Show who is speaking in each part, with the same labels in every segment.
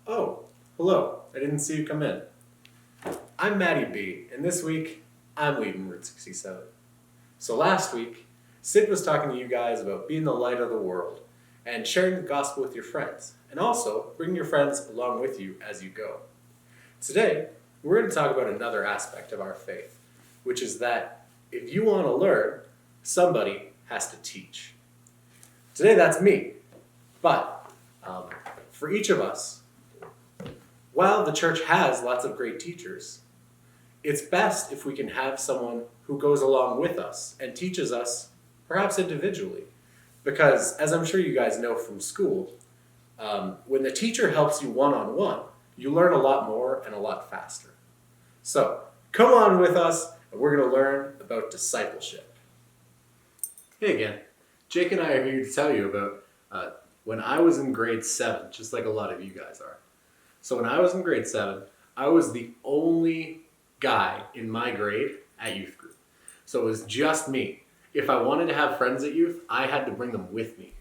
Speaker 1: Oh, hello. I didn't see you come in. I'm Maddie B, and this week, I'm leading Route 67. So last week, Sid was talking to you guys about being the light of the world and sharing the gospel with your friends, and also bringing your friends along with you as you go. Today, we're going to talk about another aspect of our faith, which is that if you want to learn, somebody has to teach. Today, that's me. But for each of us, while the church has lots of great teachers, it's best if we can have someone who goes along with us and teaches us, perhaps individually. Because, as I'm sure you guys know from school, when the teacher helps you one-on-one, you learn a lot more and a lot faster. So, come on with us, and we're going to learn about discipleship. Hey again, Jake and I are here to tell you about when I was in grade 7, just like a lot of you guys are. So when I was in grade 7, I was the only guy in my grade at youth group. So it was just me. If I wanted to have friends at youth, I had to bring them with me.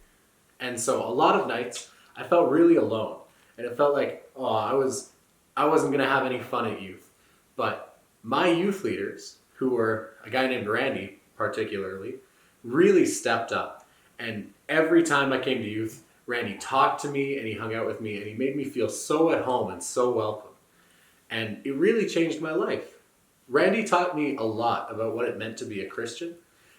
Speaker 1: And so a lot of nights, I felt really alone. And it felt like, I wasn't going to have any fun at youth. But my youth leaders, who were a guy named Randy particularly, really stepped up. And every time I came to youth, Randy talked to me and he hung out with me and he made me feel so at home and so welcome. And it really changed my life. Randy taught me a lot about what it meant to be a Christian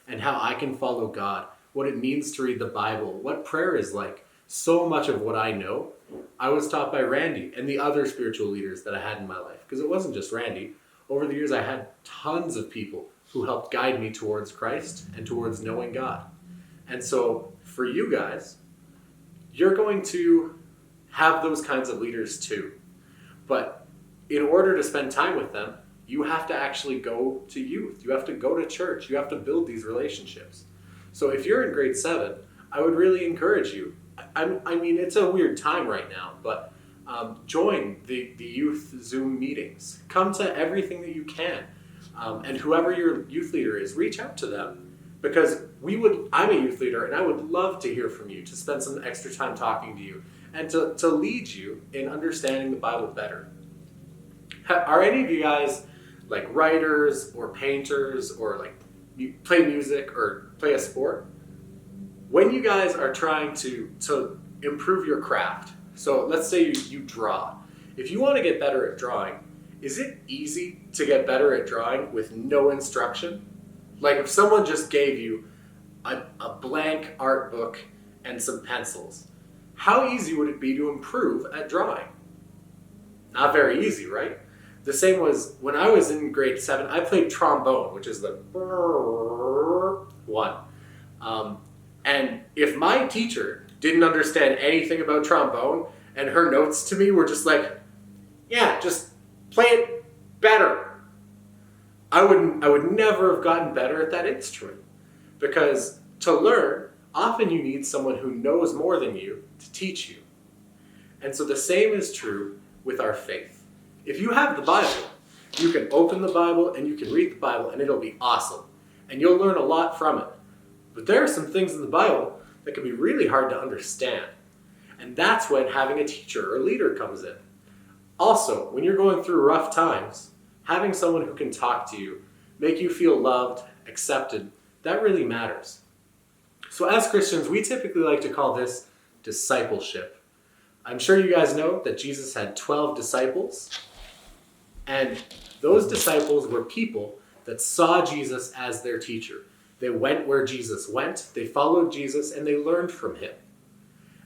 Speaker 1: and how I can follow God, what it means to read the Bible, what prayer is like. So much of what I know, I was taught by Randy and the other spiritual leaders that I had in my life. Because it wasn't just Randy. Over the years, I had tons of people who helped guide me towards Christ and towards knowing God. And so for you guys, you're going to have those kinds of leaders too. But in order to spend time with them, you have to actually go to youth. You have to go to church. You have to build these relationships. So if you're in grade 7, I would really encourage you. I mean, it's a weird time right now, but join the youth Zoom meetings. Come to everything that you can. And whoever your youth leader is, reach out to them. Because I'm a youth leader and I would love to hear from you, to spend some extra time talking to you and to lead you in understanding the Bible better. Are any of you guys like writers or painters or like you play music or play a sport? When you guys are trying to improve your craft, so let's say you draw. If you want to get better at drawing, is it easy to get better at drawing with no instruction? Like if someone just gave you a blank art book and some pencils, how easy would it be to improve at drawing? Not very easy, right? The same was when I was in grade 7, I played trombone, which is the one. And if my teacher didn't understand anything about trombone and her notes to me were just like, yeah, just play it better, I would never have gotten better at that instrument. Because to learn, often you need someone who knows more than you to teach you. And so the same is true with our faith. If you have the Bible, you can open the Bible and you can read the Bible and it'll be awesome. And you'll learn a lot from it. But there are some things in the Bible that can be really hard to understand. And that's when having a teacher or leader comes in. Also, when you're going through rough times, having someone who can talk to you, make you feel loved, accepted, that really matters. So as Christians, we typically like to call this discipleship. I'm sure you guys know that Jesus had 12 disciples, and those disciples were people that saw Jesus as their teacher. They went where Jesus went, they followed Jesus, and they learned from him.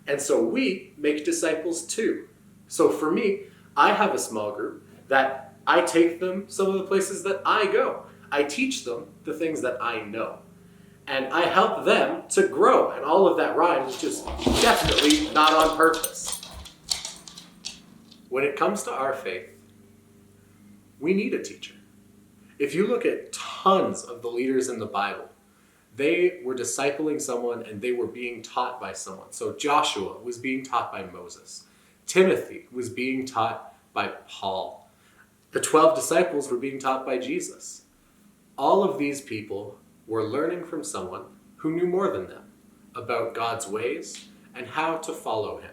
Speaker 1: And so we make disciples too. So for me, I have a small group that I take them some of the places that I go. I teach them the things that I know. And I help them to grow. And all of that rhymes, just definitely not on purpose. When it comes to our faith, we need a teacher. If you look at tons of the leaders in the Bible, they were discipling someone and they were being taught by someone. So Joshua was being taught by Moses. Timothy was being taught by Paul. The 12 disciples were being taught by Jesus. All of these people were learning from someone who knew more than them about God's ways and how to follow him.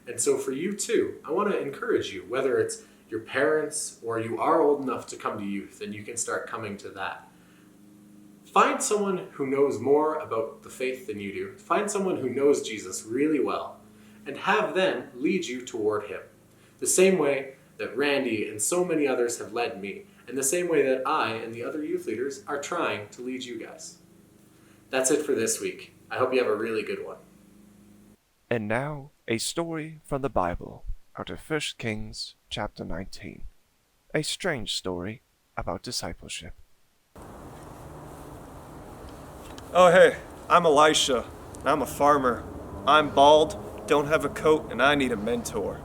Speaker 1: And so for you too, I want to encourage you, whether it's your parents or you are old enough to come to youth and you can start coming to that. Find someone who knows more about the faith than you do. Find someone who knows Jesus really well and have them lead you toward him. The same way that Randy and so many others have led me, and the same way that I and the other youth leaders are trying to lead you guys. That's it for this week. I hope you have a really good one.
Speaker 2: And now, a story from the Bible out of 1 Kings chapter 19. A strange story about discipleship.
Speaker 3: Oh hey, I'm Elisha. I'm a farmer. I'm bald, don't have a coat, and I need a mentor.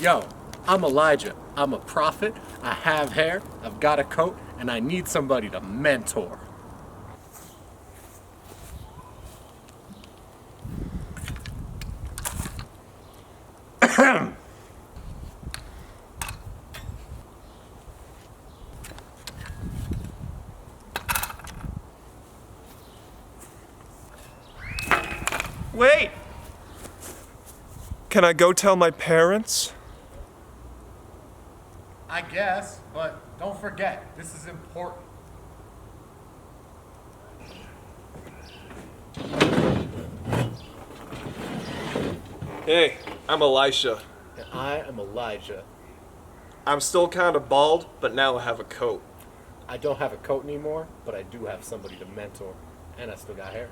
Speaker 4: Yo, I'm Elijah. I'm a prophet. I have hair. I've got a coat, and I need somebody to mentor.
Speaker 3: Wait! Can I go tell my parents?
Speaker 4: I guess, but don't forget, this is important.
Speaker 3: Hey, I'm Elisha.
Speaker 4: And I am Elijah.
Speaker 3: I'm still kind of bald, but now I have a coat.
Speaker 4: I don't have a coat anymore, but I do have somebody to mentor. And I still got hair.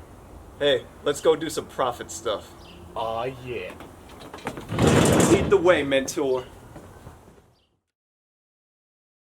Speaker 3: Hey, let's go do some prophet stuff.
Speaker 4: Aw, yeah.
Speaker 3: Lead the way, mentor.